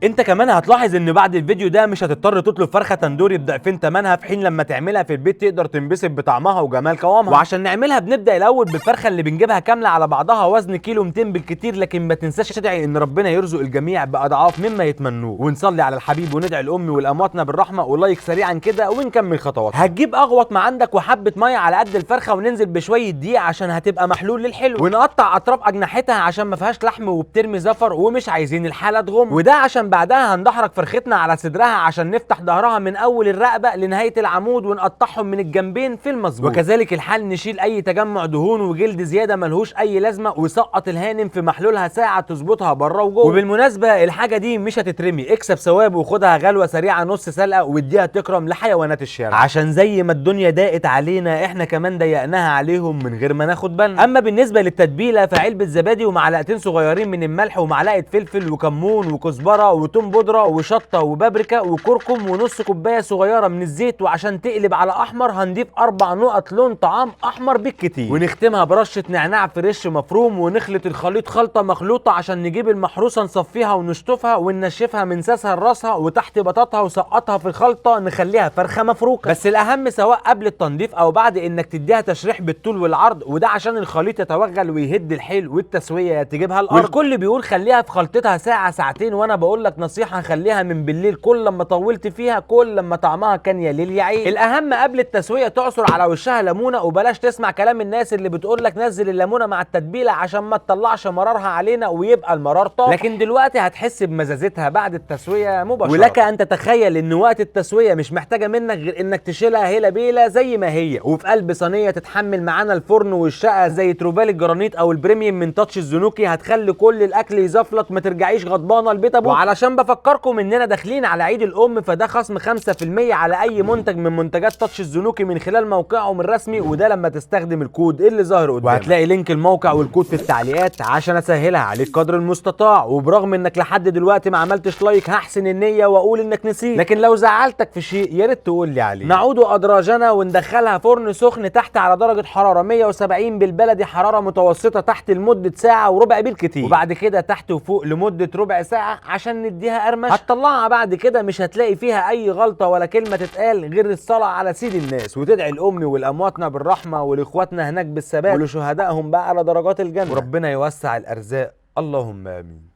انت كمان هتلاحظ ان بعد الفيديو ده مش هتضطر تطلب فرخه تندوري بضعفين ثمنها، في حين لما تعملها في البيت تقدر تنبسط بطعمها وجمال قوامها. وعشان نعملها بنبدا الاول بالفرخه اللي بنجيبها كامله على بعضها وزن كيلو 200 بالكتير، لكن ما تنساش تدعي ان ربنا يرزق الجميع باضعاف مما يتمنوه، ونصلي على الحبيب وندعي الام والامواتنا بالرحمه. ولايك سريعا كده ونكمل خطوات. هتجيب اغوط ما عندك وحبه ميه على قد الفرخه، وننزل بشويه دقيق عشان هتبقى محلول للحلو، ونقطع اطراف اجنحتها عشان ما فيهاش لحم وبترمي زفر ومش عايزين الحاله تغم، وده عشان بعدها هندحرج فرختنا على صدرها عشان نفتح ظهرها من اول الرقبه لنهايه العمود ونقطعهم من الجنبين في المظبوط. وكذلك الحال نشيل اي تجمع دهون وجلد زياده ملهوش اي لازمه، وسقط الهانم في محلولها ساعه تظبطها بره وجوه. وبالمناسبه الحاجه دي مش هتترمي، اكسب ثواب وخدها غلوه سريعه نص سلقه واديها تكرم لحيوانات الشارع، عشان زي ما الدنيا ضاقت علينا احنا كمان ضيقناها عليهم من غير ما ناخد بالنا. اما بالنسبه للتتبيله فعلبه زبادي ومعلقتين صغيرين من الملح ومعلقه فلفل وكمون وكزبره وتوم بودره وشطه وبابريكا وكركم ونص كوبايه صغيره من الزيت، وعشان تقلب على احمر هنضيف 4 نقط لون طعام احمر بالكتير، ونختمها برشه نعناع فريش مفروم، ونخلط الخليط خلطه مخلوطه عشان نجيب المحروسه نصفيها ونشطفها وننشفها من ساسها لراسها وتحت بطاطها وسقطها في الخلطه نخليها فرخه مفروكه. بس الاهم سواء قبل التنظيف او بعد انك تديها تشريح بالطول والعرض، وده عشان الخليط يتوغل ويهد الحيل والتسويه تجيبها الارض. والكل بيقول خليها في خلطتها ساعه ساعتين، وانا بقول لك نصيحه خليها من بالليل، كل لما طولت فيها كل لما طعمها كان يا ليل يا عين. الاهم قبل التسويه تعصر على وشها ليمونه، وبلاش تسمع كلام الناس اللي بتقول لك نزل الليمونه مع التتبيله عشان ما تطلعش مرارها علينا ويبقى المرار طاق، لكن دلوقتي هتحس بمزازتها بعد التسويه مباشره. ولك ان تتخيل ان وقت التسويه مش محتاجه منك غير انك تشيلها هيله بيله زي ما هي، وفي قلب صينيه تتحمل معانا الفرن والشقه زي تروفال الجرانيت او البريميوم من تاتش الزنوكي، هتخلي كل الاكل يزفلط ما ترجعيش غضبانه لبيت ابوك. وعلشان بفكركم اننا داخلين على عيد الام، فده خصم 5% على اي منتج من منتجات تاتش الزنوكي من خلال موقعهم الرسمي، وده لما تستخدم الكود اللي ظاهر قدامك. وهتلاقي لينك الموقع والكود في التعليقات عشان اسهلها عليك قدر المستطاع. وبرغم انك لحد دلوقتي ما عملتش لايك هحسن النيه واقول انك نسيت، لكن لو زعلتك في شيء يا ريت تقول لي عليه. نعود ادراجنا وندخلها فرن سخن تحت على درجه حراره 170 بالبلدي، حراره متوسطه تحت لمده ساعه وربع بالكتير، وبعد كده تحت وفوق لمده ربع ساعه عشان نديها قرمشه. هتطلعها بعد كده مش هتلاقي فيها اي غلطه ولا كلمه تتقال غير الصلاه على سيد الناس، وتدعي الام والامواتنا بالرحمه ولاخواتنا هناك بالثبات ولشهدائهم بقى على درجات الجنه، وربنا يوسع الارزاق اللهم امين.